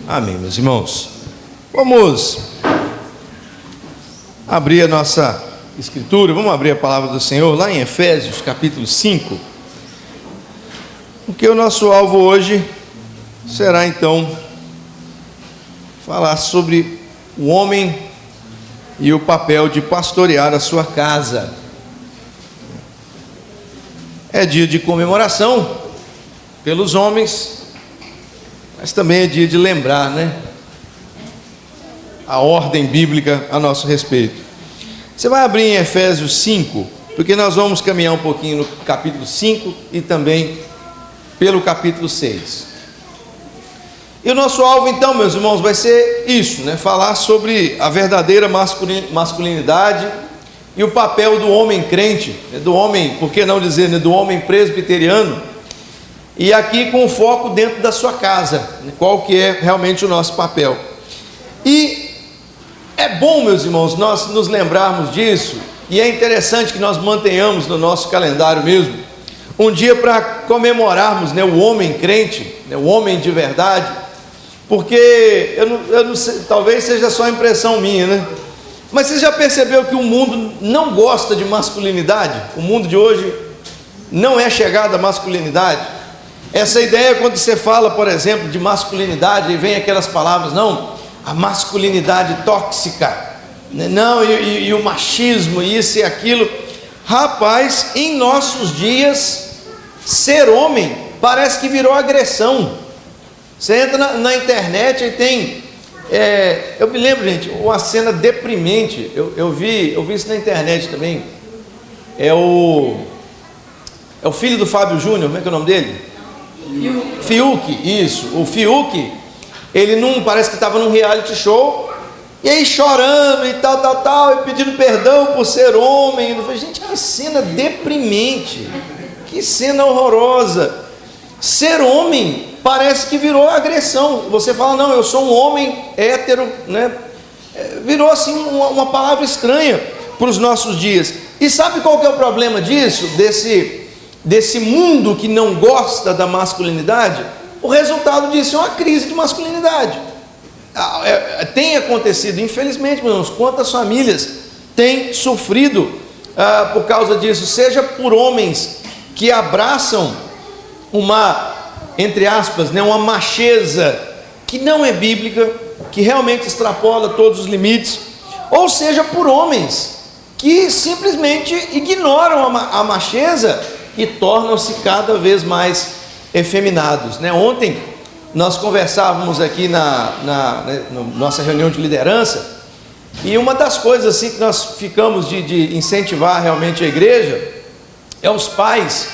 Amém, meus irmãos. Vamos abrir a nossa escritura, vamos abrir a palavra do Senhor lá em Efésios capítulo 5, porque o nosso alvo hoje será então falar sobre o homem e o papel de pastorear a sua casa. É dia de comemoração pelos homens, mas também é dia de lembrar, a ordem bíblica a nosso respeito. Você vai abrir em Efésios 5, porque nós vamos caminhar um pouquinho no capítulo 5 e também pelo capítulo 6. E o nosso alvo então, meus irmãos, vai ser isso, falar sobre a verdadeira masculinidade e o papel do homem crente, do homem, por que não dizer, do homem presbiteriano, e aqui com foco dentro da sua casa, qual que é realmente o nosso papel. E é bom, meus irmãos, nós nos lembrarmos disso, e é interessante que nós mantenhamos no nosso calendário mesmo, um dia para comemorarmos o homem crente, o homem de verdade, porque eu não sei, talvez seja só impressão minha, mas você já percebeu que o mundo não gosta de masculinidade? O mundo de hoje não é chegado à masculinidade. Essa ideia, quando você fala, por exemplo, de masculinidade, e vem aquelas palavras, a masculinidade tóxica, e o machismo, isso e aquilo. Rapaz, em nossos dias, ser homem parece que virou agressão. Você entra na internet e tem, eu me lembro, gente, uma cena deprimente, eu vi isso na internet também. É o filho do Fábio Júnior, como é que é o nome dele? Fiuk, isso. O Fiuk, ele parece que estava num reality show, e aí chorando e tal, e pedindo perdão por ser homem. Eu falei, gente, que cena deprimente, que cena horrorosa. Ser homem parece que virou agressão. Você fala, não, eu sou um homem hétero, virou assim uma palavra estranha para os nossos dias. E sabe qual que é o problema disso? Desse mundo que não gosta da masculinidade? O resultado disso é uma crise de masculinidade. Tem acontecido, infelizmente, meus irmãos, quantas famílias têm sofrido por causa disso, seja por homens que abraçam entre aspas, uma macheza que não é bíblica, que realmente extrapola todos os limites, ou seja por homens que simplesmente ignoram a macheza e tornam-se cada vez mais efeminados. Ontem nós conversávamos aqui na nossa reunião de liderança, e uma das coisas assim que nós ficamos de incentivar realmente a igreja é os pais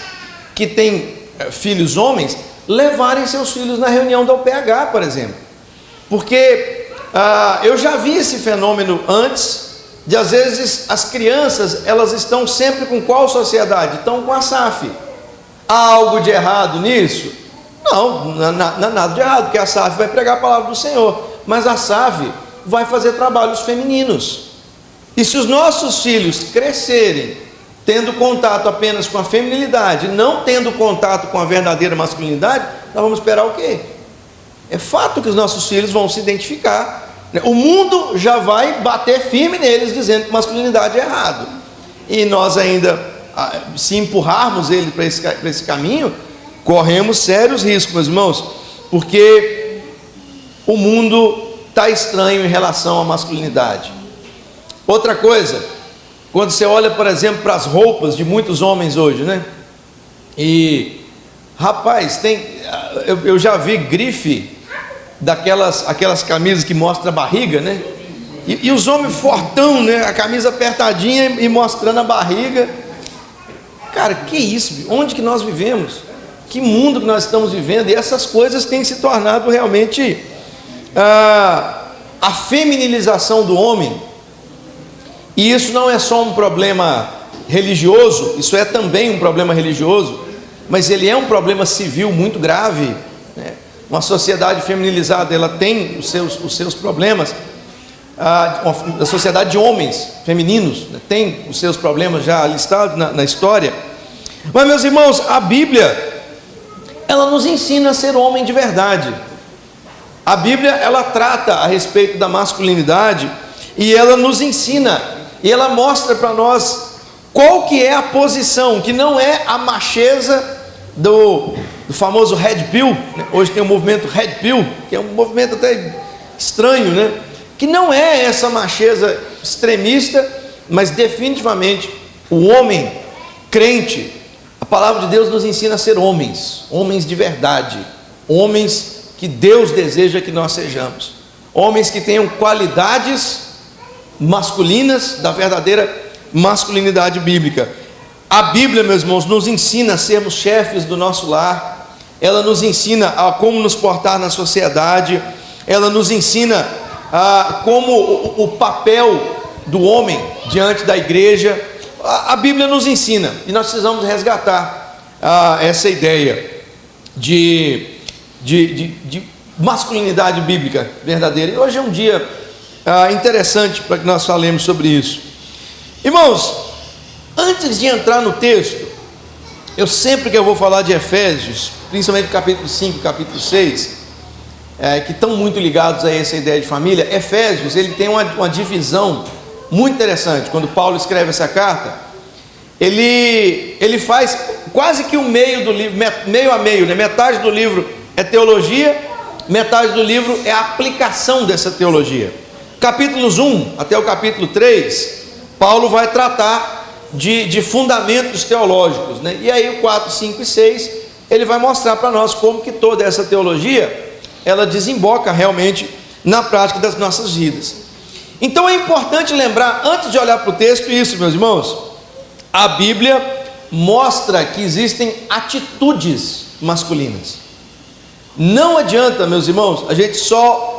que têm filhos homens levarem seus filhos na reunião da UPH, por exemplo, porque eu já vi esse fenômeno antes. De às vezes as crianças, elas estão sempre com qual sociedade? Estão com a SAF. Há algo de errado nisso? Não há nada de errado, porque a SAF vai pregar a palavra do Senhor, mas a SAF vai fazer trabalhos femininos. E se os nossos filhos crescerem tendo contato apenas com a feminilidade, não tendo contato com a verdadeira masculinidade, nós vamos esperar o quê? É fato que os nossos filhos vão se identificar. O mundo já vai bater firme neles, dizendo que masculinidade é errado. E nós ainda, se empurrarmos ele para esse caminho, corremos sérios riscos, meus irmãos, porque o mundo está estranho em relação à masculinidade. Outra coisa, quando você olha, por exemplo, para as roupas de muitos homens hoje, e rapaz, eu já vi grife aquelas camisas que mostram a barriga, e os homens fortão, a camisa apertadinha e mostrando a barriga. Cara, que isso? Onde que nós vivemos? Que mundo que nós estamos vivendo? E essas coisas têm se tornado realmente a feminilização do homem. E isso não é só um problema religioso, isso é também um problema religioso, mas ele é um problema civil muito grave. Uma sociedade feminilizada, ela tem os seus problemas. A sociedade de homens femininos tem os seus problemas já listados na história. Mas, meus irmãos, a Bíblia, ela nos ensina a ser homem de verdade. A Bíblia, ela trata a respeito da masculinidade e ela nos ensina, e ela mostra para nós qual que é a posição, que não é a macheza do famoso Red Pill, né? Hoje tem o movimento Red Pill, que é um movimento até estranho, né? Que não é essa macheza extremista, mas definitivamente o homem crente, a palavra de Deus nos ensina a ser homens, homens de verdade, homens que Deus deseja que nós sejamos, homens que tenham qualidades masculinas da verdadeira masculinidade bíblica. A Bíblia, meus irmãos, nos ensina a sermos chefes do nosso lar, ela nos ensina a como nos portar na sociedade, ela nos ensina como o papel do homem diante da igreja. A Bíblia nos ensina, e nós precisamos resgatar essa ideia de masculinidade bíblica verdadeira. E hoje é um dia interessante para que nós falemos sobre isso. Irmãos, antes de entrar no texto, eu sempre que eu vou falar de Efésios, principalmente capítulo 5, capítulo 6, que estão muito ligados a essa ideia de família, Efésios, ele tem uma divisão muito interessante. Quando Paulo escreve essa carta, ele faz quase que o meio do livro, meio a meio, né? Metade do livro é teologia, metade do livro é a aplicação dessa teologia. Capítulos 1 até o capítulo 3, Paulo vai tratar de fundamentos teológicos, né? E aí o 4, 5 e 6, ele vai mostrar para nós como que toda essa teologia, ela desemboca realmente na prática das nossas vidas. Então é importante lembrar, antes de olhar para o texto, isso, meus irmãos, a Bíblia mostra que existem atitudes masculinas. Não adianta, meus irmãos, a gente só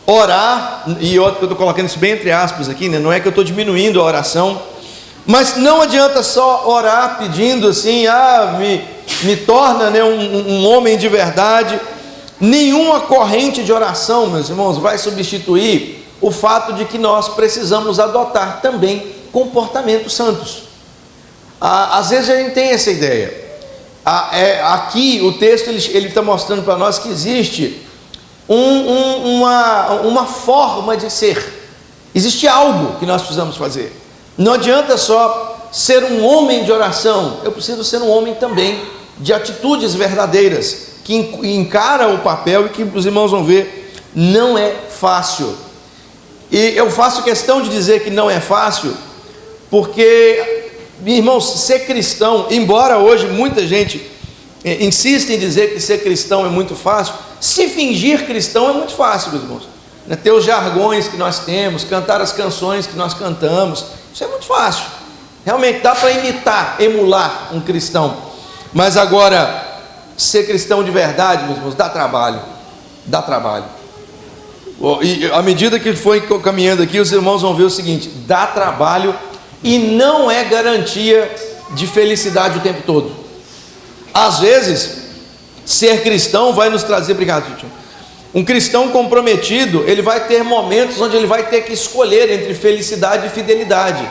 orar, e eu estou colocando isso bem entre aspas aqui, né? Não é que eu estou diminuindo a oração, mas não adianta só orar pedindo assim, me torna, né, um homem de verdade. Nenhuma corrente de oração, meus irmãos, vai substituir o fato de que nós precisamos adotar também comportamentos santos. Às vezes a gente tem essa ideia. Aqui o texto ele está mostrando para nós que existe uma forma de ser, existe algo que nós precisamos fazer. Não adianta só ser um homem de oração, eu preciso ser um homem também de atitudes verdadeiras, que encara o papel e que os irmãos vão ver, não é fácil. E eu faço questão de dizer que não é fácil, porque, irmãos, ser cristão, embora hoje muita gente insista em dizer que ser cristão é muito fácil, se fingir cristão é muito fácil, meus irmãos. Ter os jargões que nós temos, cantar as canções que nós cantamos, isso é muito fácil. Realmente dá para imitar, emular um cristão. Mas agora, ser cristão de verdade, meus irmãos, dá trabalho. Dá trabalho. E à medida que foi caminhando aqui, os irmãos vão ver o seguinte: dá trabalho e não é garantia de felicidade o tempo todo. Às vezes, ser cristão vai nos trazer, obrigado, tio. Um cristão comprometido, ele vai ter momentos onde ele vai ter que escolher entre felicidade e fidelidade,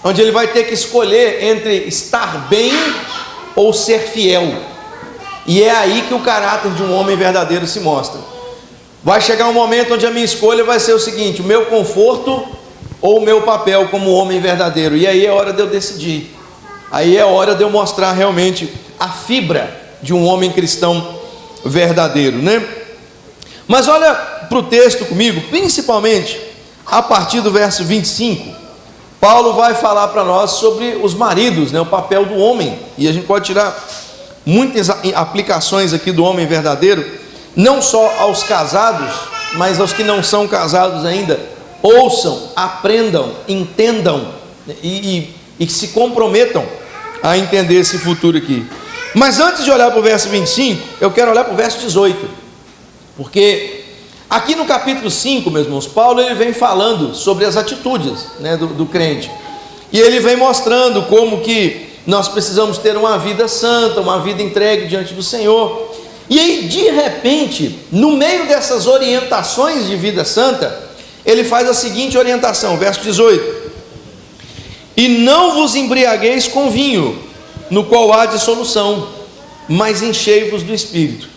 onde ele vai ter que escolher entre estar bem ou ser fiel. E é aí que o caráter de um homem verdadeiro se mostra. Vai chegar um momento onde a minha escolha vai ser o seguinte: o meu conforto ou o meu papel como homem verdadeiro. E aí é hora de eu decidir. Aí é hora de eu mostrar realmente a fibra de um homem cristão verdadeiro, né? Mas olha para o texto comigo, principalmente a partir do verso 25. Paulo vai falar para nós sobre os maridos, né? O papel do homem. E a gente pode tirar muitas aplicações aqui do homem verdadeiro, não só aos casados, mas aos que não são casados ainda. Ouçam, aprendam, entendam e se comprometam a entender esse futuro aqui. Mas antes de olhar para o verso 25, eu quero olhar para o verso 18, porque aqui no capítulo 5, meus irmãos, Paulo ele vem falando sobre as atitudes, né, do crente, e ele vem mostrando como que nós precisamos ter uma vida santa, uma vida entregue diante do Senhor. E aí, de repente, no meio dessas orientações de vida santa, ele faz a seguinte orientação, verso 18: e não vos embriagueis com vinho, no qual há dissolução, mas enchei-vos do Espírito.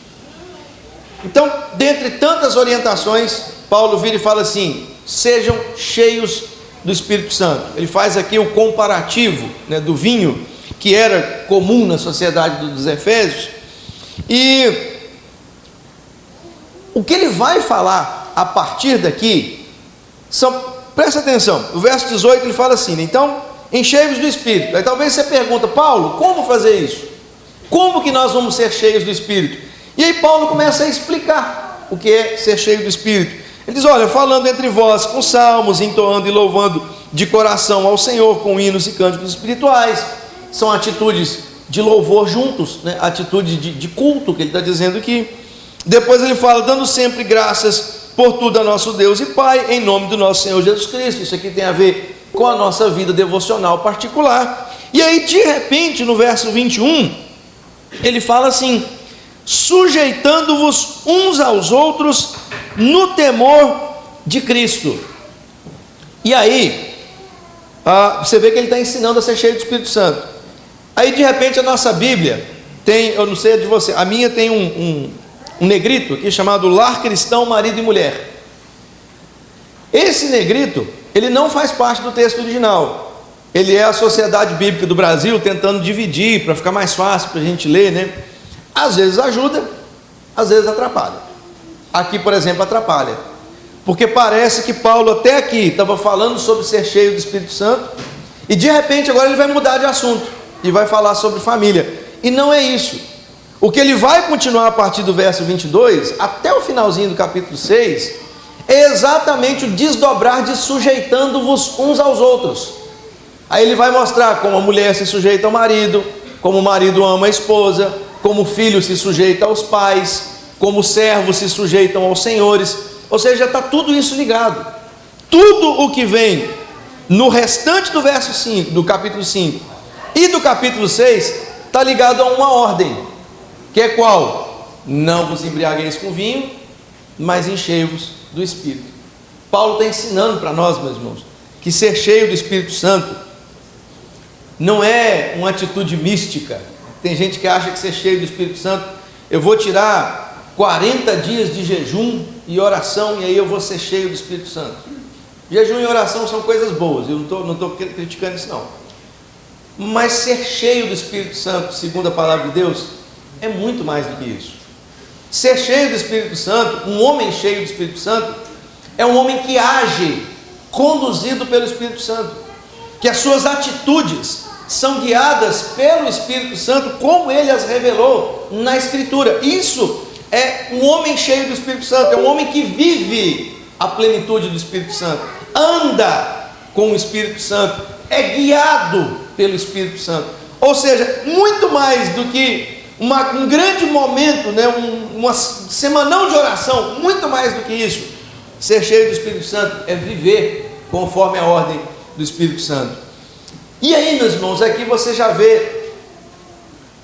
Então, dentre tantas orientações, Paulo vira e fala assim: sejam cheios do Espírito Santo. Ele faz aqui o comparativo, né, do vinho, que era comum na sociedade dos Efésios. E o que ele vai falar a partir daqui presta atenção, o verso 18 ele fala assim: então, enchei-vos do Espírito. Aí talvez você pergunta: Paulo, como fazer isso? Como que nós vamos ser cheios do Espírito? E aí Paulo começa a explicar o que é ser cheio do Espírito. Ele diz: olha, falando entre vós com salmos, entoando e louvando de coração ao Senhor com hinos e cânticos espirituais. São atitudes de louvor juntos, né? Atitude de culto que ele está dizendo aqui. Depois ele fala: dando sempre graças por tudo a nosso Deus e Pai, em nome do nosso Senhor Jesus Cristo. Isso aqui tem a ver com a nossa vida devocional particular. E aí, de repente, no verso 21, ele fala assim: sujeitando-vos uns aos outros no temor de Cristo. E aí, você vê que ele está ensinando a ser cheio do Espírito Santo. Aí, de repente, a nossa Bíblia tem, eu não sei a de você, a minha tem um negrito aqui chamado Lar Cristão, Marido e Mulher. Esse negrito, ele não faz parte do texto original. Ele é a Sociedade Bíblica do Brasil tentando dividir para ficar mais fácil para a gente ler, né? Às vezes ajuda, às vezes atrapalha. Aqui, por exemplo, atrapalha, porque parece que Paulo até aqui estava falando sobre ser cheio do Espírito Santo, e de repente agora ele vai mudar de assunto e vai falar sobre família. E não é isso. O que ele vai continuar a partir do verso 22 até o finalzinho do capítulo 6 é exatamente o desdobrar de sujeitando-vos uns aos outros. Aí ele vai mostrar como a mulher se sujeita ao marido, como o marido ama a esposa, como o filho se sujeita aos pais, como os servos se sujeitam aos senhores. Ou seja, está tudo isso ligado. Tudo o que vem no restante do verso 5, do capítulo 5 e do capítulo 6 está ligado a uma ordem, que é qual? Não vos embriagueis com vinho, mas enchei-vos do Espírito. Paulo está ensinando para nós, meus irmãos, que ser cheio do Espírito Santo não é uma atitude mística. Tem gente que acha que ser cheio do Espírito Santo, eu vou tirar 40 dias de jejum e oração e aí eu vou ser cheio do Espírito Santo. Jejum e oração são coisas boas, eu não estou criticando isso não. Mas ser cheio do Espírito Santo, segundo a palavra de Deus, é muito mais do que isso. Ser cheio do Espírito Santo, um homem cheio do Espírito Santo, é um homem que age conduzido pelo Espírito Santo, que as suas atitudes são guiadas pelo Espírito Santo, como ele as revelou na Escritura. Isso é um homem cheio do Espírito Santo, é um homem que vive a plenitude do Espírito Santo, anda com o Espírito Santo, é guiado pelo Espírito Santo. Ou seja, muito mais do que um grande momento, né, uma semanão de oração, muito mais do que isso. Ser cheio do Espírito Santo é viver conforme a ordem do Espírito Santo. E aí, meus irmãos, aqui você já vê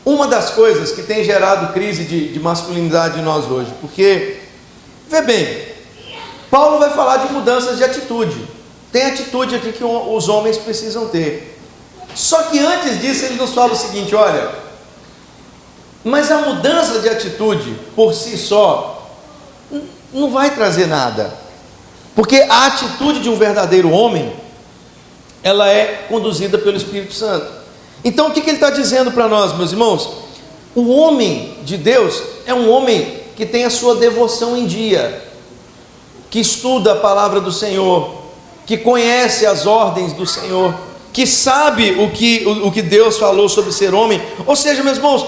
uma das coisas que tem gerado crise de masculinidade em nós hoje, porque, vê bem, Paulo vai falar de mudanças de atitude. Tem atitude aqui que os homens precisam ter. Só que antes disso ele nos fala o seguinte: olha, mas a mudança de atitude por si só não vai trazer nada, porque a atitude de um verdadeiro homem, ela é conduzida pelo Espírito Santo. Então o que ele está dizendo para nós, meus irmãos? O homem de Deus é um homem que tem a sua devoção em dia, que estuda a palavra do Senhor, que conhece as ordens do Senhor, que sabe o que Deus falou sobre ser homem. Ou seja, meus irmãos,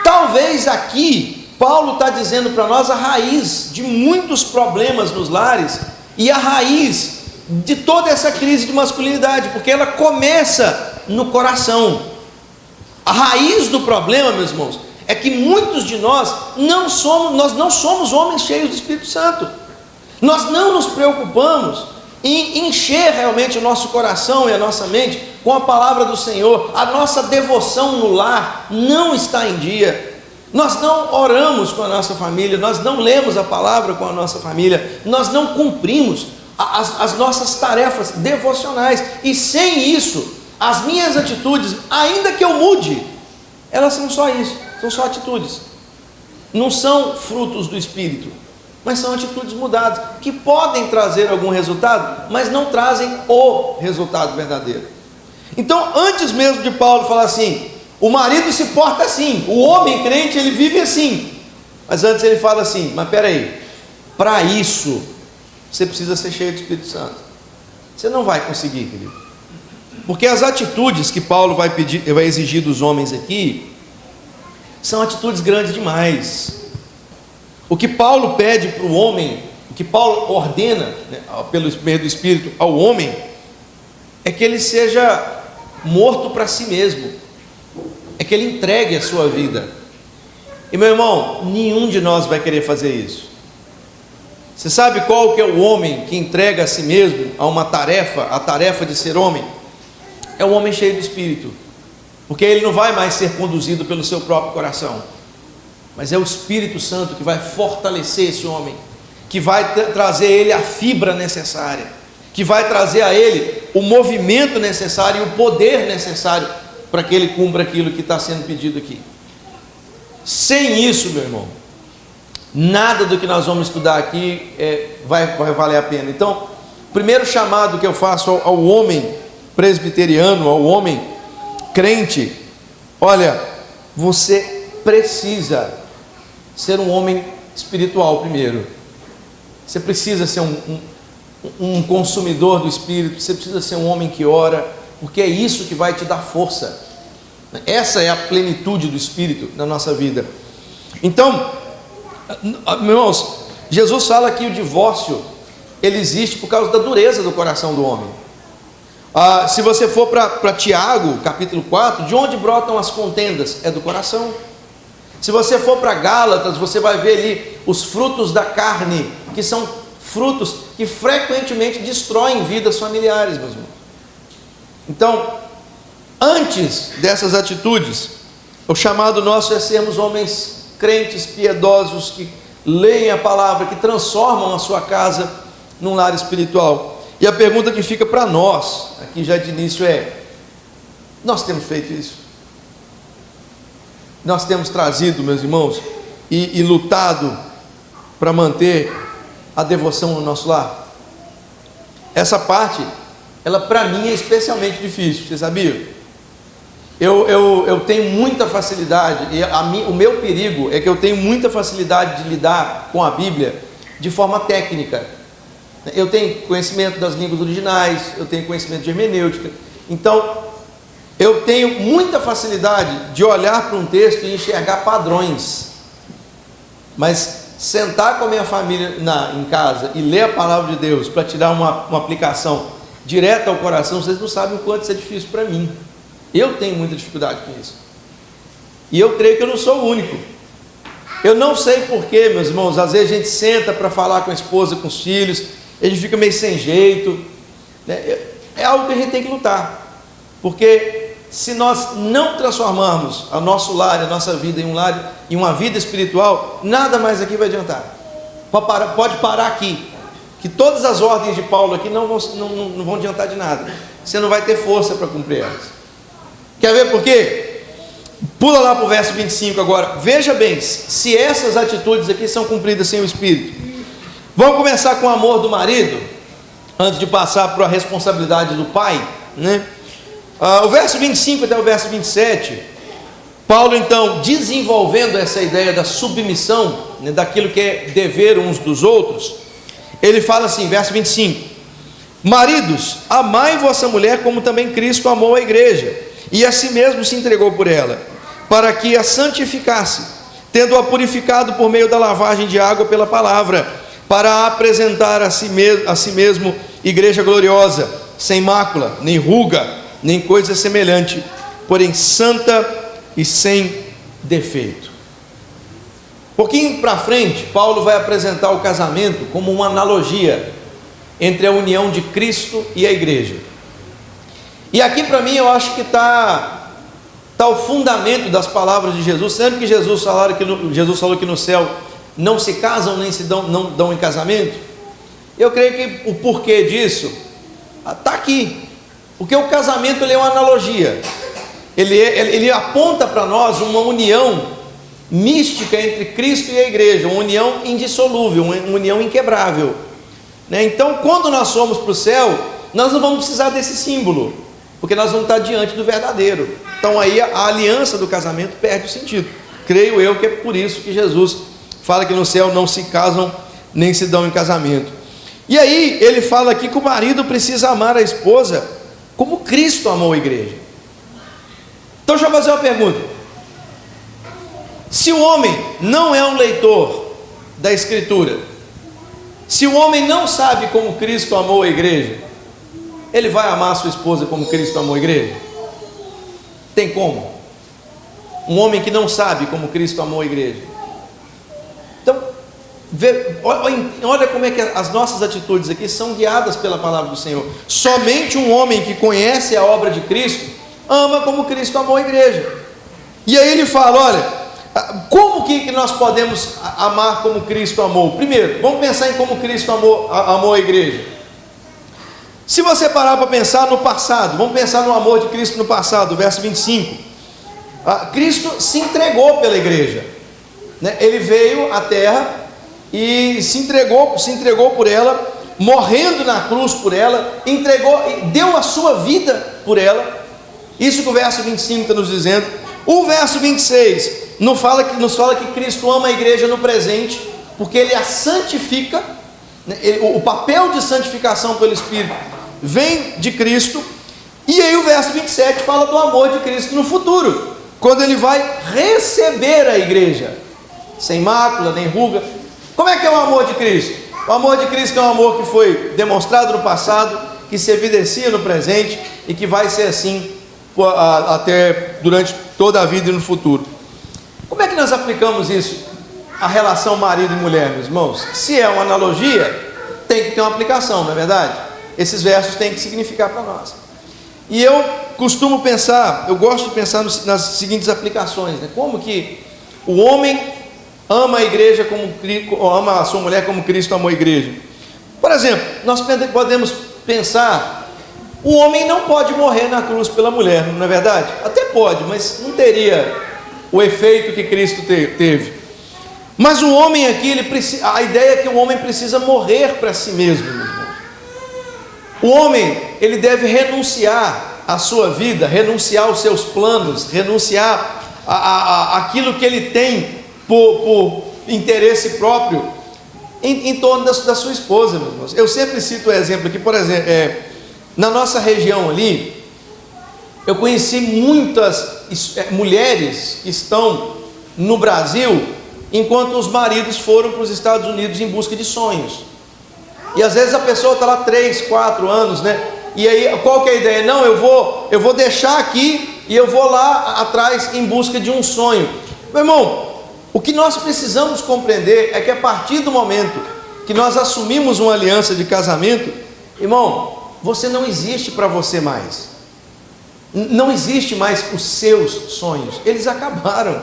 talvez aqui Paulo está dizendo para nós a raiz de muitos problemas nos lares e a raiz de toda essa crise de masculinidade, porque ela começa no coração. A raiz do problema, meus irmãos, é que muitos de nós não somos homens cheios do Espírito Santo. Nós não nos preocupamos em encher realmente o nosso coração e a nossa mente com a palavra do Senhor. A nossa devoção no lar não está em dia. Nós não oramos com a nossa família, nós não lemos a palavra com a nossa família, nós não cumprimos as nossas tarefas devocionais. E sem isso, as minhas atitudes, ainda que eu mude, elas são só isso, são só atitudes. não são frutos do Espírito, mas são atitudes mudadas, que podem trazer algum resultado, mas não trazem o resultado verdadeiro. Então, antes mesmo de Paulo falar assim, o marido se porta assim, o homem crente, ele vive assim, mas antes ele fala assim, mas peraí, para isso, você precisa ser cheio do Espírito Santo. Você não vai conseguir, querido, porque as atitudes que Paulo vai exigir dos homens aqui, são atitudes grandes demais. O que Paulo pede para o homem, o que Paulo ordena, né, pelo meio do Espírito ao homem, é que ele seja morto para si mesmo, é que ele entregue a sua vida. E meu irmão, nenhum de nós vai querer fazer isso. Você sabe qual que é o homem que entrega a si mesmo a uma tarefa, a tarefa de ser homem? É o homem cheio do Espírito, porque ele não vai mais ser conduzido pelo seu próprio coração, mas é o Espírito Santo que vai fortalecer esse homem, que vai trazer a ele a fibra necessária, que vai trazer a ele o movimento necessário e o poder necessário para que ele cumpra aquilo que está sendo pedido aqui. Sem isso, meu irmão, nada do que nós vamos estudar aqui vai valer a pena. Então, o primeiro chamado que eu faço ao homem presbiteriano, ao homem crente, olha, você precisa ser um homem espiritual primeiro. Você precisa ser um consumidor do Espírito, você precisa ser um homem que ora, porque é isso que vai te dar força. Essa é a plenitude do Espírito na nossa vida. Então, meus irmãos, Jesus fala que o divórcio, ele existe por causa da dureza do coração do homem. Se você for para Tiago, capítulo 4, de onde brotam as contendas? É do coração. Se você for para Gálatas, você vai ver ali os frutos da carne, que são frutos que frequentemente destroem vidas familiares, meus irmãos. Então, antes dessas atitudes, o chamado nosso é sermos homens crentes, piedosos, que leem a palavra, que transformam a sua casa num lar espiritual. E a pergunta que fica para nós, aqui já de início, é: nós temos feito isso? Nós temos trazido, meus irmãos, e lutado para manter a devoção no nosso lar? Essa parte, ela para mim é especialmente difícil, você sabia? Eu tenho muita facilidade, e o meu perigo é que eu tenho muita facilidade de lidar com a Bíblia de forma técnica. Eu tenho conhecimento das línguas originais, eu tenho conhecimento de hermenêutica, então eu tenho muita facilidade de olhar para um texto e enxergar padrões, mas sentar com a minha família em casa e ler a palavra de Deus para tirar uma aplicação direta ao coração, vocês não sabem o quanto isso é difícil para mim. Eu tenho muita dificuldade com isso, e eu creio que eu não sou o único. Eu não sei porquê, meus irmãos, às vezes a gente senta para falar com a esposa, com os filhos, a gente fica meio sem jeito, né? É algo que a gente tem que lutar, porque se nós não transformarmos o nosso lar, a nossa vida em uma vida espiritual, nada mais aqui vai adiantar. Pode parar aqui, que todas as ordens de Paulo aqui não vão adiantar de nada, você não vai ter força para cumprir elas. Quer ver por quê? Pula lá para o verso 25 agora, veja bem, se essas atitudes aqui são cumpridas sem o Espírito. Vamos começar com o amor do marido, antes de passar para a responsabilidade do pai, né? O verso 25 até o verso 27, Paulo então, desenvolvendo essa ideia da submissão, né, daquilo que é dever uns dos outros, ele fala assim, verso 25: maridos, amai vossa mulher como também Cristo amou a igreja, e a si mesmo se entregou por ela, para que a santificasse, tendo-a purificado por meio da lavagem de água pela palavra, para apresentar a si mesmo igreja gloriosa, sem mácula, nem ruga, nem coisa semelhante, porém santa e sem defeito. Um pouquinho para frente, Paulo vai apresentar o casamento como uma analogia entre a união de Cristo e a igreja. E aqui para mim eu acho que está o fundamento das palavras de Jesus. Sempre que Jesus falou que no céu não se casam nem não dão em casamento, eu creio que o porquê disso está aqui, porque o casamento ele é uma analogia, ele aponta para nós uma união mística entre Cristo e a igreja, uma união indissolúvel, uma união inquebrável, né? Então, quando nós formos para o céu, nós não vamos precisar desse símbolo, porque nós vamos estar diante do verdadeiro. Então aí a aliança do casamento perde o sentido. Creio eu que é por isso que Jesus fala que no céu não se casam nem se dão em casamento. E aí ele fala aqui que o marido precisa amar a esposa como Cristo amou a igreja. Então deixa eu fazer uma pergunta: se o homem não é um leitor da Escritura, se o homem não sabe como Cristo amou a igreja, ele vai amar a sua esposa como Cristo amou a igreja? Tem como? Um homem que não sabe como Cristo amou a igreja. Então, olha como é que as nossas atitudes aqui são guiadas pela palavra do Senhor. Somente um homem que conhece a obra de Cristo ama como Cristo amou a igreja. E aí ele fala: olha, como que nós podemos amar como Cristo amou? Primeiro, vamos pensar em como Cristo amou a igreja. Se você parar para pensar no passado, vamos pensar no amor de Cristo no passado, verso 25. Cristo se entregou pela igreja, né? Ele veio à terra e se entregou por ela, morrendo na cruz por ela, deu a sua vida por ela. Isso que o verso 25 está nos dizendo. O verso 26 nos fala que Cristo ama a igreja no presente, porque Ele a santifica, né? O papel de santificação pelo Espírito vem de Cristo. E aí o verso 27 fala do amor de Cristo no futuro, quando Ele vai receber a igreja, sem mácula, nem ruga. Como é que é o amor de Cristo? O amor de Cristo é um amor que foi demonstrado no passado, que se evidencia no presente e que vai ser assim até durante toda a vida e no futuro. Como é que nós aplicamos isso à relação marido e mulher, meus irmãos? Se é uma analogia, tem que ter uma aplicação, não é verdade? Esses versos têm que significar para nós. E eu costumo pensar, eu gosto de pensar nas seguintes aplicações, né? Como que o homem ama a igreja ama a sua mulher como Cristo amou a igreja. Por exemplo, nós podemos pensar: o homem não pode morrer na cruz pela mulher, não é verdade? Até pode, mas não teria o efeito que Cristo teve. Mas o homem aqui, a ideia é que o homem precisa morrer para si mesmo, meu irmão. O homem, ele deve renunciar à sua vida, renunciar aos seus planos, renunciar aquilo que ele tem por interesse próprio em torno da sua esposa, meus irmãos. Eu sempre cito o exemplo aqui, por exemplo, na nossa região ali, eu conheci muitas mulheres que estão no Brasil, enquanto os maridos foram para os Estados Unidos em busca de sonhos. E às vezes a pessoa está lá 3, 4 anos, né? E aí qual que é a ideia? Não, eu vou deixar aqui e eu vou lá atrás em busca de um sonho. Meu irmão, o que nós precisamos compreender é que a partir do momento que nós assumimos uma aliança de casamento, irmão, você não existe para você mais. Não existe mais os seus sonhos, eles acabaram.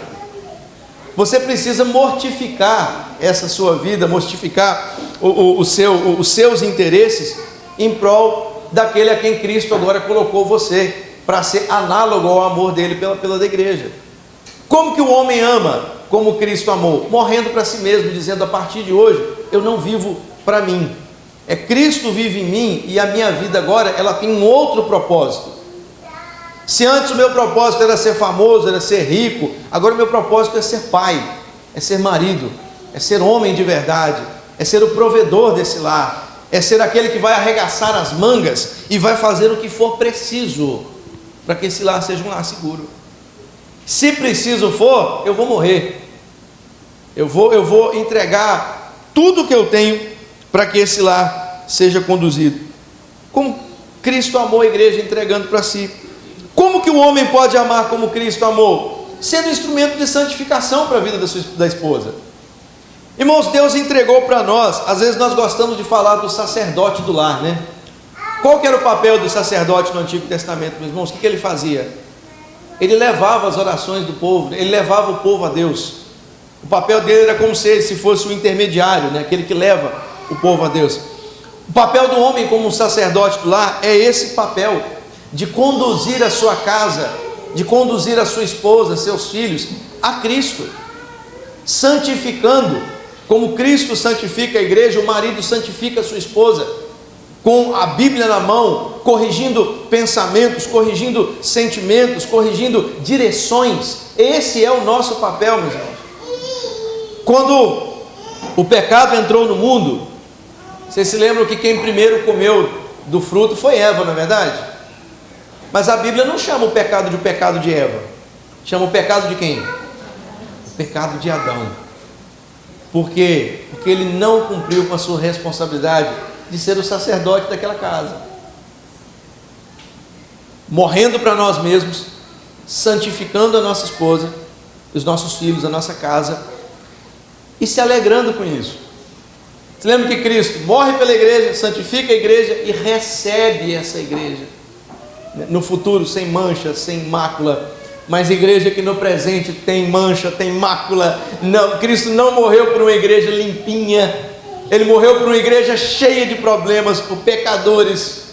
Você precisa mortificar essa sua vida, mortificar os seus interesses em prol daquele a quem Cristo agora colocou você, para ser análogo ao amor dele pela da igreja. Como que o homem ama como Cristo amou? Morrendo para si mesmo, dizendo: a partir de hoje eu não vivo para mim, Cristo vive em mim, e a minha vida agora ela tem um outro propósito. Se antes o meu propósito era ser famoso, era ser rico, agora o meu propósito é ser pai, é ser marido, é ser homem de verdade, é ser o provedor desse lar, é ser aquele que vai arregaçar as mangas e vai fazer o que for preciso para que esse lar seja um lar seguro. Se preciso for, eu vou morrer, eu vou entregar tudo que eu tenho para que esse lar seja conduzido, como Cristo amou a igreja, entregando para si. Como que o homem pode amar como Cristo amou? Sendo instrumento de santificação para a vida da esposa. Irmãos, Deus entregou para nós. Às vezes nós gostamos de falar do sacerdote do lar, né? Qual que era o papel do sacerdote no Antigo Testamento, meus irmãos? O que ele fazia? Ele levava as orações do povo, ele levava o povo a Deus. O papel dele era como se fosse o intermediário, né? Aquele que leva o povo a Deus. O papel do homem como um sacerdote do lar é esse papel, de conduzir a sua casa, de conduzir a sua esposa, seus filhos, a Cristo. santificando, como Cristo santifica a igreja, o marido santifica a sua esposa, com a Bíblia na mão, corrigindo pensamentos, corrigindo sentimentos, corrigindo direções. Esse é o nosso papel, meus irmãos. Quando o pecado entrou no mundo, vocês se lembram que quem primeiro comeu do fruto foi Eva, não é verdade? Mas a Bíblia não chama o pecado de pecado de Eva, chama o pecado de quem? O pecado de Adão. Por quê? Porque ele não cumpriu com a sua responsabilidade de ser o sacerdote daquela casa, morrendo para nós mesmos, santificando a nossa esposa, os nossos filhos, a nossa casa, e se alegrando com isso. Você lembra que Cristo morre pela igreja, santifica a igreja e recebe essa igreja no futuro sem mancha, sem mácula, mas igreja que no presente tem mancha, tem mácula. Não, Cristo não morreu por uma igreja limpinha, Ele morreu por uma igreja cheia de problemas, por pecadores.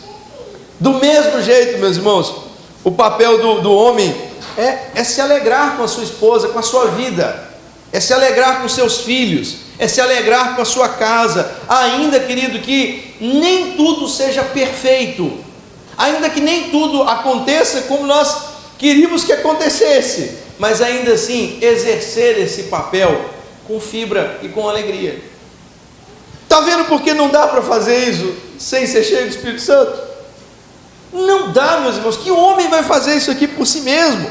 Do mesmo jeito, meus irmãos, o papel do homem é se alegrar com a sua esposa, com a sua vida, é se alegrar com seus filhos, é se alegrar com a sua casa, ainda, querido, que nem tudo seja perfeito, ainda que nem tudo aconteça como nós queríamos que acontecesse, mas ainda assim exercer esse papel com fibra e com alegria. Está vendo por que não dá para fazer isso sem ser cheio do Espírito Santo? Não dá, meus irmãos. Que homem vai fazer isso aqui por si mesmo?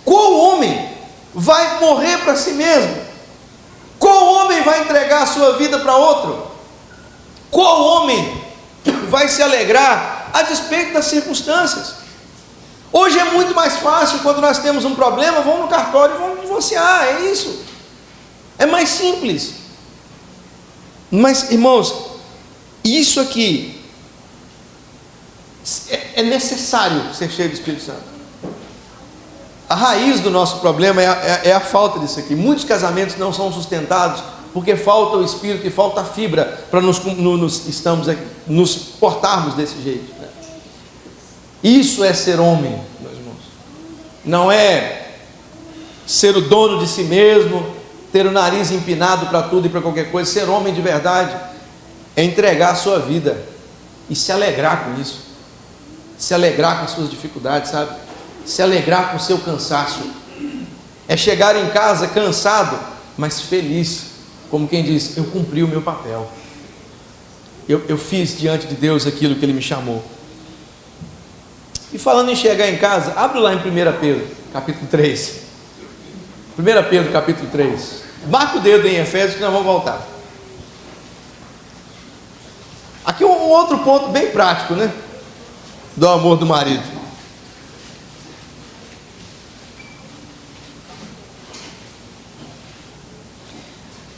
Qual homem vai morrer para si mesmo? Qual homem vai entregar a sua vida para outro? Qual homem vai se alegrar a despeito das circunstâncias? Hoje é muito mais fácil, quando nós temos um problema, vamos no cartório e vamos divorciar, é isso. É mais simples. Mas, irmãos, isso aqui é necessário ser cheio do Espírito Santo. A raiz do nosso problema é a falta disso aqui. Muitos casamentos não são sustentados porque falta o Espírito e falta a fibra para nos portarmos desse jeito, né? Isso é ser homem, meus irmãos. Não é ser o dono de si mesmo, ter o nariz empinado para tudo e para qualquer coisa. Ser homem de verdade é entregar a sua vida e se alegrar com isso, se alegrar com as suas dificuldades, sabe? Se alegrar com o seu cansaço, é chegar em casa cansado, mas feliz, como quem diz: eu cumpri o meu papel, eu fiz diante de Deus aquilo que Ele me chamou. E falando em chegar em casa, abre lá em 1 Pedro, capítulo 3. 1 Pedro, capítulo 3. Marca o dedo em Efésios que nós vamos voltar. Aqui um outro ponto bem prático, né? Do amor do marido.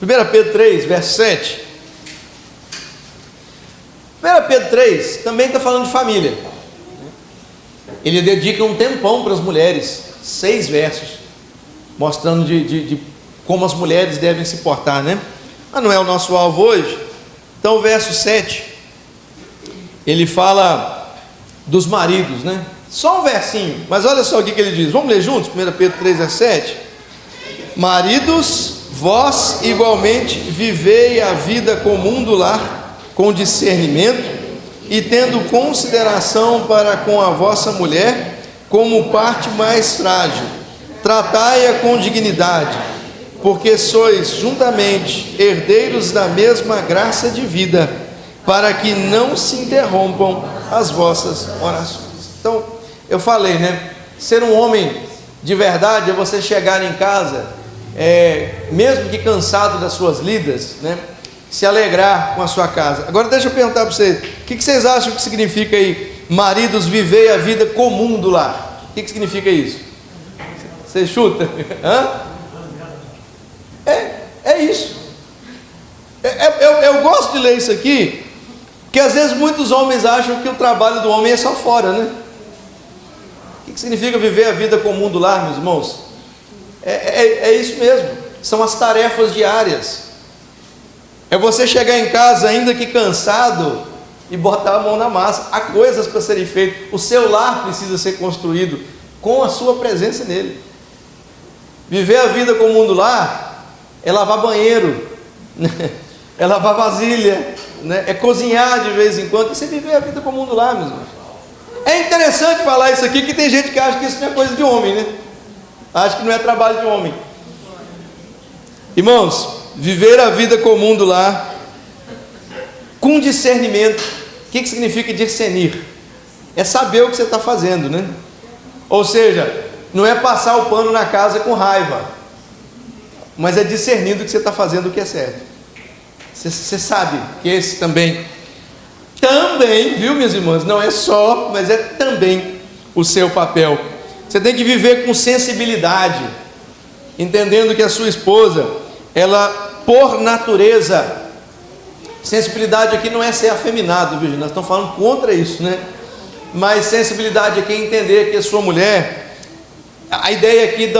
1 Pedro 3, verso 7. 1 Pedro 3 também está falando de família. Ele dedica um tempão para as mulheres, 6 versos, mostrando de como as mulheres devem se portar, né? Mas não é o nosso alvo hoje. Então o verso 7, ele fala dos maridos, né? Só um versinho, mas olha só o que ele diz. Vamos ler juntos? 1 Pedro 3, verso 7. Maridos, vós igualmente vivei a vida comum do lar, com discernimento, e tendo consideração para com a vossa mulher, como parte mais frágil, tratai-a com dignidade, porque sois juntamente herdeiros da mesma graça de vida, para que não se interrompam as vossas orações. Então, eu falei, né? Ser um homem de verdade é você chegar em casa, mesmo que cansado das suas lidas, né? Se alegrar com a sua casa. Agora deixa eu perguntar para vocês, o que vocês acham que significa aí, maridos, vivei a vida comum do lar? O que significa isso? Você chuta? Hã? É isso. Eu gosto de ler isso aqui, porque às vezes muitos homens acham que o trabalho do homem é só fora, né? O que significa viver a vida comum do lar, meus irmãos? É isso mesmo, são as tarefas diárias. É você chegar em casa ainda que cansado e botar a mão na massa. Há coisas para serem feitas. O seu lar precisa ser construído com a sua presença nele. Viver a vida comum do lar é lavar banheiro, é lavar vasilha, né? É cozinhar de vez em quando, e você viver a vida comum do lar, meus irmãos. É interessante falar isso aqui, que tem gente que acha que isso não é coisa de homem, né? Acha que não é trabalho de homem. Irmãos, viver a vida comum do lar com discernimento. O que significa discernir? É saber o que você está fazendo, né? Ou seja, não é passar o pano na casa com raiva, mas é discernindo que você está fazendo o que é certo. Você sabe que esse também, viu, minhas irmãs? Não é só, mas é também o seu papel. Você tem que viver com sensibilidade, entendendo que a sua esposa, ela, por natureza, sensibilidade aqui não é ser afeminado, viu? Nós estamos falando contra isso, né? Mas sensibilidade aqui é entender que a sua mulher, a ideia aqui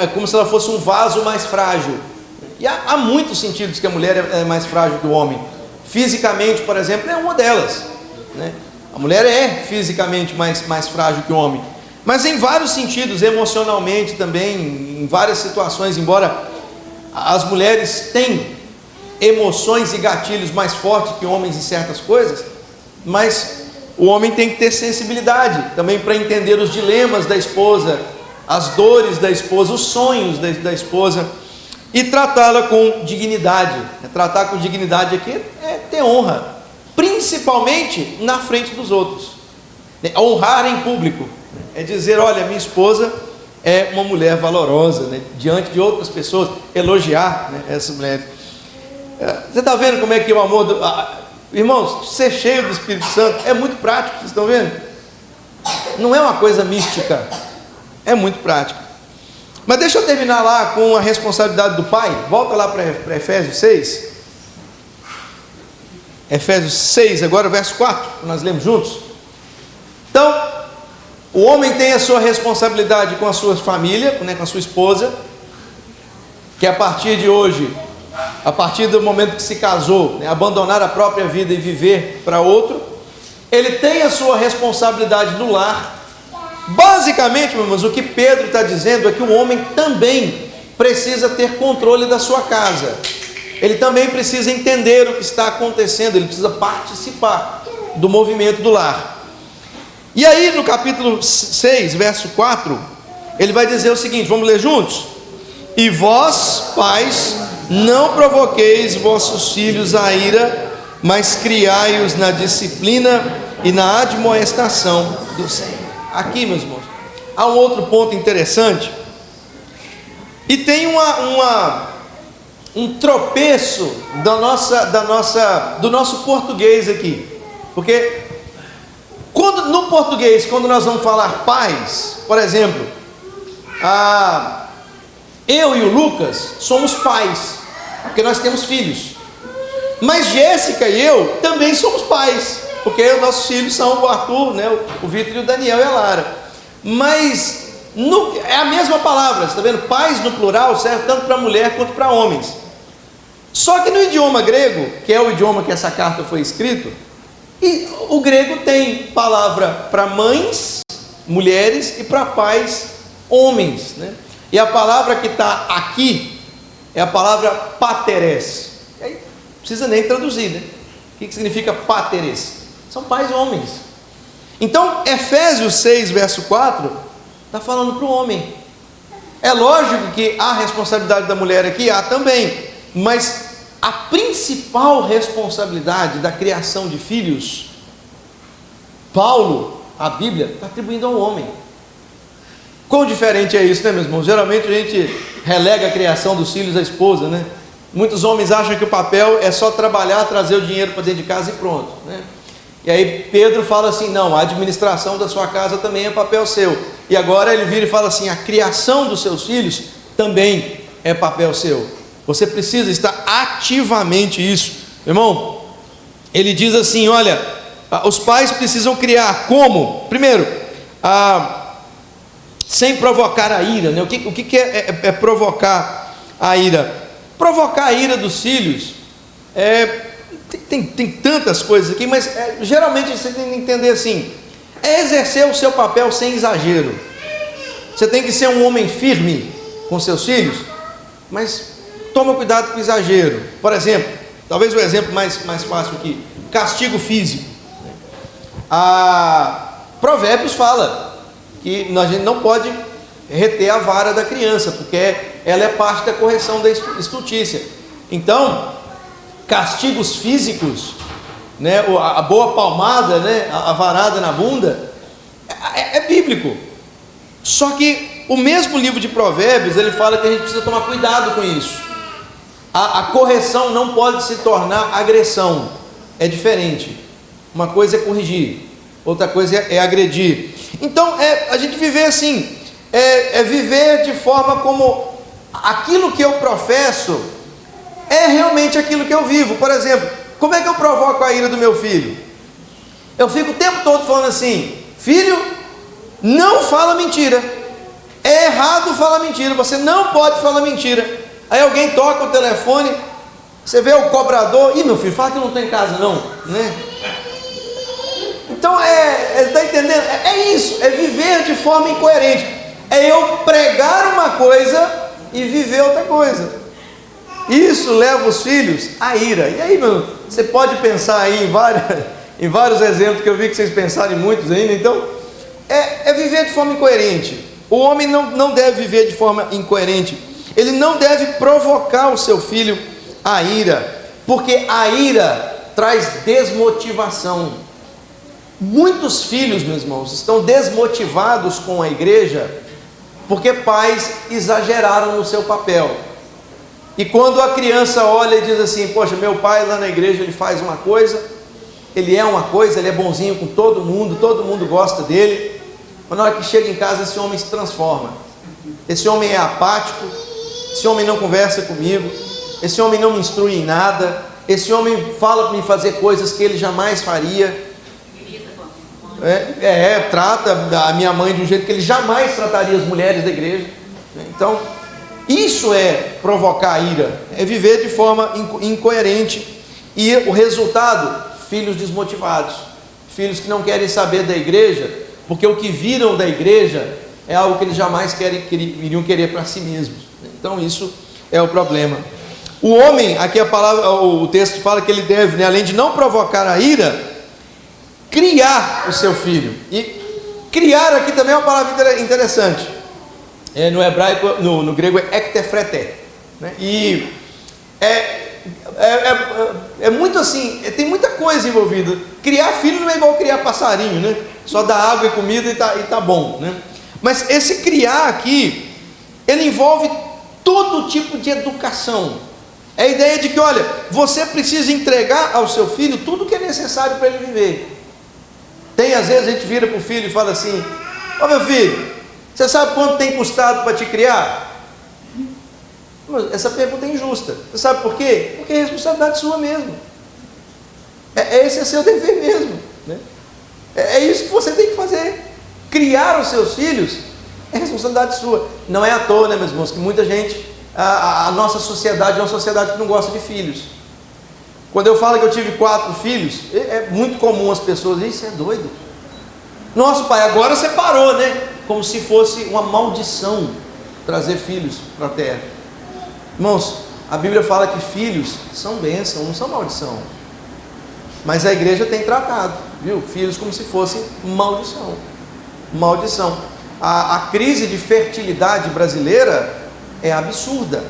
é como se ela fosse um vaso mais frágil. E há muitos sentidos que a mulher é mais frágil que o homem. Fisicamente, por exemplo, é uma delas, né? A mulher é fisicamente mais frágil que o homem. Mas em vários sentidos, emocionalmente também, em várias situações, embora as mulheres tenham emoções e gatilhos mais fortes que homens em certas coisas, mas o homem tem que ter sensibilidade também para entender os dilemas da esposa, as dores da esposa, os sonhos da esposa, e tratá-la com dignidade. Tratar com dignidade aqui é ter honra, principalmente na frente dos outros. Honrar em público é dizer: olha, minha esposa é uma mulher valorosa, né? Diante de outras pessoas, elogiar, né, essa mulher. Você está vendo como é que o amor irmãos, ser cheio do Espírito Santo é muito prático, vocês estão vendo? Não é uma coisa mística, é muito prático. Mas deixa eu terminar lá com a responsabilidade do pai. Volta lá para Efésios 6. Efésios 6, agora verso 4, que nós lemos juntos. Então, o homem tem a sua responsabilidade com a sua família, né, com a sua esposa, que a partir de hoje, a partir do momento que se casou, né, abandonar a própria vida e viver para outro. Ele tem a sua responsabilidade no lar. Basicamente, meus irmãos, o que Pedro está dizendo é que o homem também precisa ter controle da sua casa. Ele também precisa entender o que está acontecendo, ele precisa participar do movimento do lar. E aí no capítulo 6, verso 4, ele vai dizer o seguinte, vamos ler juntos? E vós, pais, não provoqueis vossos filhos à ira, mas criai-os na disciplina e na admoestação do Senhor. Aqui, meus irmãos, há um outro ponto interessante, e tem um tropeço do nosso português aqui, porque no português, quando nós vamos falar pais, por exemplo, eu e o Lucas somos pais, porque nós temos filhos, mas Jéssica e eu também somos pais, porque os nossos filhos são o Arthur, né, o Vitor e o Daniel e a Lara. Mas é a mesma palavra, você está vendo? Pais no plural serve tanto para mulher quanto para homens. Só que no idioma grego, que é o idioma que essa carta foi escrita, e o grego tem palavra para mães, mulheres, e para pais, homens, né? E a palavra que está aqui é a palavra pateres. E aí, não precisa nem traduzir, né? O que significa pateres? São pais homens. Então, Efésios 6, verso 4, está falando para o homem. É lógico que há responsabilidade da mulher aqui, há também, mas a principal responsabilidade da criação de filhos, Paulo, a Bíblia, está atribuindo ao homem. Quão diferente é isso, né, meus irmãos? Geralmente a gente relega a criação dos filhos à esposa, né? Muitos homens acham que o papel é só trabalhar, trazer o dinheiro para dentro de casa e pronto, né? E aí Pedro fala assim, não, a administração da sua casa também é papel seu. E agora ele vira e fala assim, a criação dos seus filhos também é papel seu. Você precisa estar ativamente isso. Irmão, ele diz assim, olha, os pais precisam criar como? Primeiro, sem provocar a ira, né? O que é provocar a ira? Provocar a ira dos filhos tem tantas coisas aqui, mas geralmente você tem que entender assim, é exercer o seu papel sem exagero. Você tem que ser um homem firme com seus filhos, mas toma cuidado com o exagero. Por exemplo, talvez o exemplo mais fácil aqui, castigo físico. Provérbios fala que a gente não pode reter a vara da criança, porque ela é parte da correção da estultícia. Então, castigos físicos, né, a boa palmada, né, a varada na bunda, é bíblico. Só que o mesmo livro de Provérbios, ele fala que a gente precisa tomar cuidado com isso. A correção não pode se tornar agressão, é diferente. Uma coisa é corrigir, outra coisa é agredir. Então, a gente viver assim, viver de forma como aquilo que eu professo é realmente aquilo que eu vivo. Por exemplo, como é que eu provoco a ira do meu filho? Eu fico o tempo todo falando assim: filho, não fala mentira, é errado falar mentira, você não pode falar mentira. Aí alguém toca o telefone, você vê o cobrador: ih, meu filho, fala que eu não estou em casa não, né? Então, está entendendo? É isso, é viver de forma incoerente, é eu pregar uma coisa e viver outra coisa. Isso leva os filhos à ira. E aí, meu, você pode pensar aí em vários exemplos, que eu vi que vocês pensaram em muitos ainda. Então, é viver de forma incoerente. O homem não deve viver de forma incoerente, ele não deve provocar o seu filho à ira, porque a ira traz desmotivação. Muitos filhos, meus irmãos, estão desmotivados com a igreja, porque pais exageraram no seu papel. E quando a criança olha e diz assim: poxa, meu pai lá na igreja, ele faz uma coisa, ele é uma coisa, ele é bonzinho com todo mundo gosta dele, mas na hora que chega em casa, esse homem se transforma. Esse homem é apático, esse homem não conversa comigo, esse homem não me instrui em nada, esse homem fala para me fazer coisas que ele jamais faria. Trata a minha mãe de um jeito que ele jamais trataria as mulheres da igreja. Então, isso é provocar a ira, é viver de forma incoerente. E o resultado: filhos desmotivados, filhos que não querem saber da igreja, porque o que viram da igreja é algo que eles jamais iriam querer para si mesmos. Então isso é o problema. O homem, aqui o texto fala que ele deve, né, além de não provocar a ira, criar o seu filho. E criar aqui também é uma palavra interessante. No hebraico, no grego é ektefrete, né? E é muito assim, tem muita coisa envolvida. Criar filho não é igual criar passarinho, né? Só dar água e comida e tá bom, né? Mas esse criar aqui, ele envolve todo tipo de educação. É a ideia de que, olha, você precisa entregar ao seu filho tudo que é necessário para ele viver. Às vezes a gente vira para o filho e fala assim: ó, meu filho, você sabe quanto tem custado para te criar? Essa pergunta é injusta. Você sabe por quê? Porque é responsabilidade sua mesmo. Esse é seu dever mesmo, né? É isso que você tem que fazer. Criar os seus filhos é responsabilidade sua. Não é à toa, né, meus irmãos, que muita gente, a nossa sociedade é uma sociedade que não gosta de filhos. Quando eu falo que eu tive 4 filhos, é muito comum as pessoas dizerem: isso é doido. Nossa, pai, agora você parou, né? Como se fosse uma maldição trazer filhos para a terra. Irmãos, a Bíblia fala que filhos são bênção, não são maldição. Mas a igreja tem tratado, viu, filhos como se fossem maldição. Maldição. A crise de fertilidade brasileira é absurda.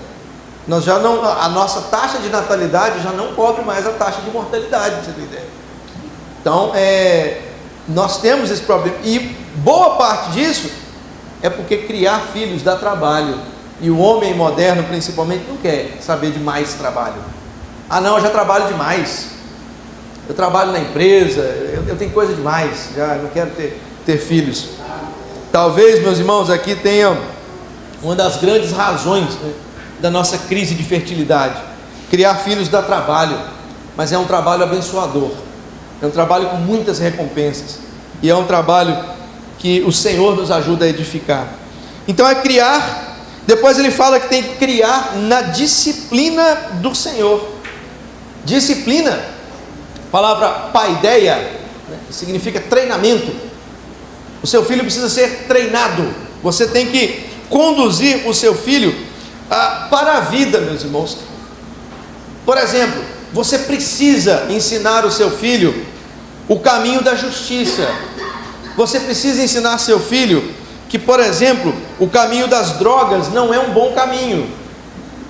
A nossa taxa de natalidade já não cobre mais a taxa de mortalidade, pra você ter ideia. Então, nós temos esse problema. E boa parte disso é porque criar filhos dá trabalho. E o homem moderno, principalmente, não quer saber de mais trabalho. Ah, não, eu já trabalho demais. Eu trabalho na empresa, eu tenho coisa demais, já não quero ter filhos. Talvez, meus irmãos, aqui tenha uma das grandes razões, né, da nossa crise de fertilidade. Criar filhos dá trabalho, mas é um trabalho abençoador, é um trabalho com muitas recompensas, e é um trabalho que o Senhor nos ajuda a edificar. Então é criar. Depois ele fala que tem que criar na disciplina do Senhor. Disciplina, palavra paideia, né, significa treinamento. O seu filho precisa ser treinado. Você tem que conduzir o seu filho para a vida, meus irmãos. Por exemplo, você precisa ensinar o seu filho o caminho da justiça. Você precisa ensinar seu filho que, por exemplo, o caminho das drogas não é um bom caminho,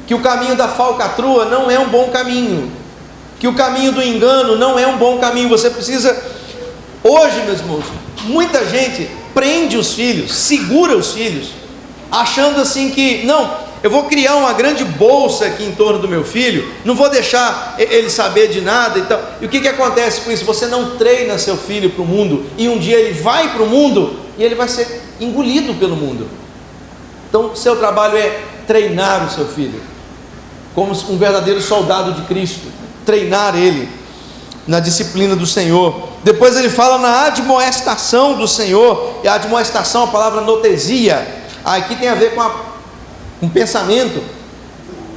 que o caminho da falcatrua não é um bom caminho, que o caminho do engano não é um bom caminho. Você precisa, hoje, meus irmãos, muita gente prende os filhos, segura os filhos, achando assim que, não, eu vou criar uma grande bolsa aqui em torno do meu filho, não vou deixar ele saber de nada e tal. E o que acontece com isso? Você não treina seu filho para o mundo, e um dia ele vai para o mundo, e ele vai ser engolido pelo mundo. Então, seu trabalho é treinar o seu filho, como um verdadeiro soldado de Cristo, treinar ele na disciplina do Senhor. Depois ele fala na admoestação do Senhor, e a admoestação, a palavra notesia, aqui tem a ver com um pensamento,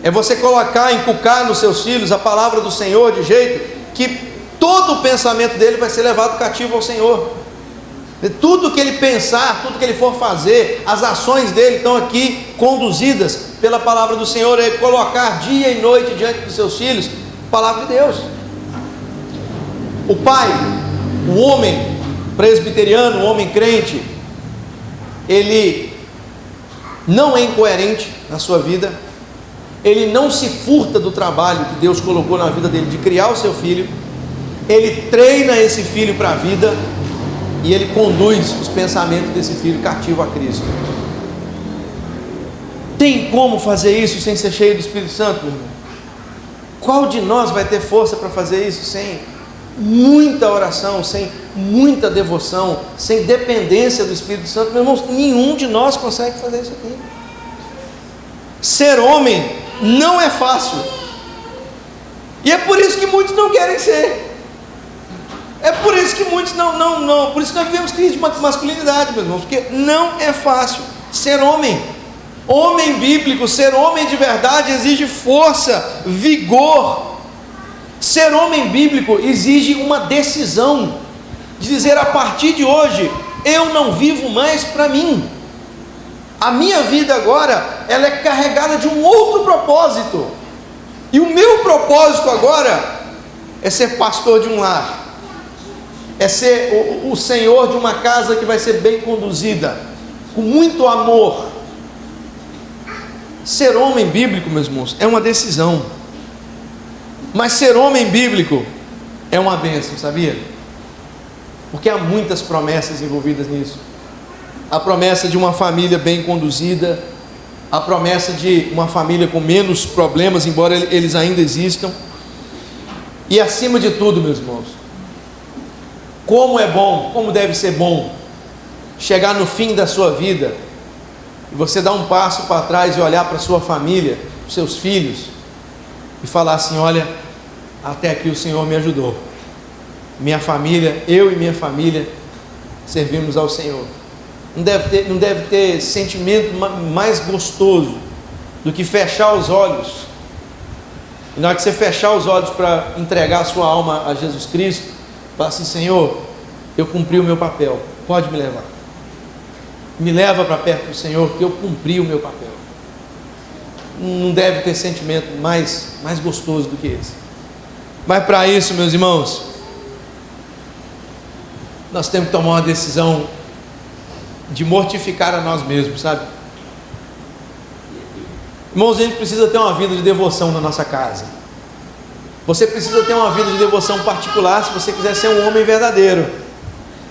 é você colocar, inculcar nos seus filhos a palavra do Senhor, de jeito que todo o pensamento dele vai ser levado cativo ao Senhor. Tudo que ele pensar, tudo que ele for fazer, as ações dele estão aqui conduzidas pela palavra do Senhor. É colocar dia e noite diante dos seus filhos a palavra de Deus. O pai, o homem presbiteriano, o homem crente, ele não é incoerente na sua vida, ele não se furta do trabalho que Deus colocou na vida dele de criar o seu filho, ele treina esse filho para a vida, e ele conduz os pensamentos desse filho cativo a Cristo. Tem como fazer isso sem ser cheio do Espírito Santo, meu irmão? Qual de nós vai ter força para fazer isso sem muita oração, sem muita devoção, sem dependência do Espírito Santo? Meu irmão, nenhum de nós consegue fazer isso aqui. Ser homem não é fácil, e é por isso que muitos não querem ser. É por isso que muitos por isso que nós vivemos crise de masculinidade, meus irmãos, porque não é fácil ser homem. Homem bíblico, ser homem de verdade exige força, vigor. Ser homem bíblico exige uma decisão de dizer: a partir de hoje eu não vivo mais para mim. A minha vida agora, ela é carregada de um outro propósito, e o meu propósito agora é ser pastor de um lar, é ser o senhor de uma casa que vai ser bem conduzida, com muito amor. Ser homem bíblico, meus irmãos, é uma decisão, mas ser homem bíblico é uma bênção, sabia? Porque há muitas promessas envolvidas nisso. A promessa de uma família bem conduzida, a promessa de uma família com menos problemas, embora eles ainda existam, e acima de tudo, meus irmãos, como é bom, como deve ser bom chegar no fim da sua vida e você dar um passo para trás e olhar para a sua família, os seus filhos, e falar assim: olha, até aqui o Senhor me ajudou, minha família, eu e minha família servimos ao Senhor. Não deve ter sentimento mais gostoso do que fechar os olhos, e na hora que você fechar os olhos para entregar a sua alma a Jesus Cristo, fala assim: Senhor, eu cumpri o meu papel, pode me levar, me leva para perto do Senhor, que eu cumpri o meu papel. Não deve ter sentimento mais gostoso do que esse. Mas para isso, meus irmãos, nós temos que tomar uma decisão de mortificar a nós mesmos, sabe? Irmãos, a gente precisa ter uma vida de devoção na nossa casa. Você precisa ter uma vida de devoção particular se você quiser ser um homem verdadeiro.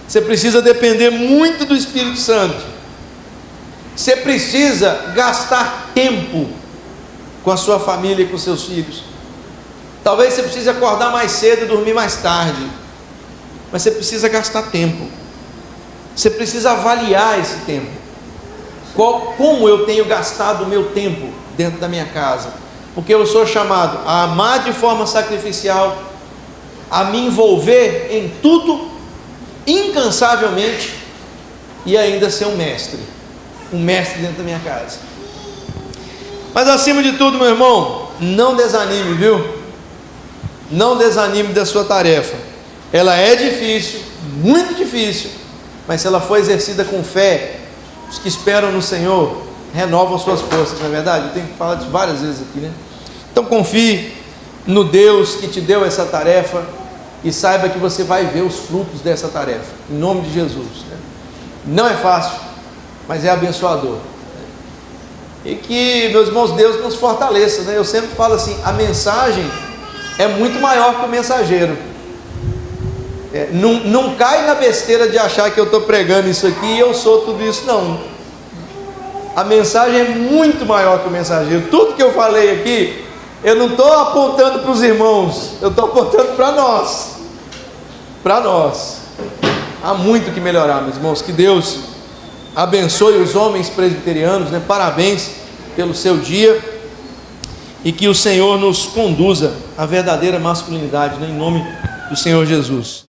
Você precisa depender muito do Espírito Santo. Você precisa gastar tempo com a sua família e com seus filhos. Talvez você precise acordar mais cedo e dormir mais tarde, mas você precisa gastar tempo. Você precisa avaliar esse tempo. Como eu tenho gastado o meu tempo dentro da minha casa? Porque eu sou chamado a amar de forma sacrificial, a me envolver em tudo incansavelmente, e ainda ser um mestre dentro da minha casa. Mas acima de tudo, meu irmão, não desanime, viu? Não desanime da sua tarefa. Ela é difícil, muito difícil, mas se ela for exercida com fé, os que esperam no Senhor renovam suas forças, não é verdade? Eu tenho que falar isso várias vezes aqui, né? Então confie no Deus que te deu essa tarefa e saiba que você vai ver os frutos dessa tarefa, em nome de Jesus, né? Não é fácil, mas é abençoador. E que, meus irmãos, Deus nos fortaleça, né? Eu sempre falo assim, a mensagem é muito maior que o mensageiro. Não cai na besteira de achar que eu estou pregando isso aqui e eu sou tudo isso, não. A mensagem é muito maior que o mensageiro. Tudo que eu falei aqui, eu não estou apontando para os irmãos, eu estou apontando para nós. Para nós. Há muito que melhorar, meus irmãos. Que Deus abençoe os homens presbiterianos, né? Parabéns pelo seu dia. E que o Senhor nos conduza à verdadeira masculinidade, né? Em nome do Senhor Jesus.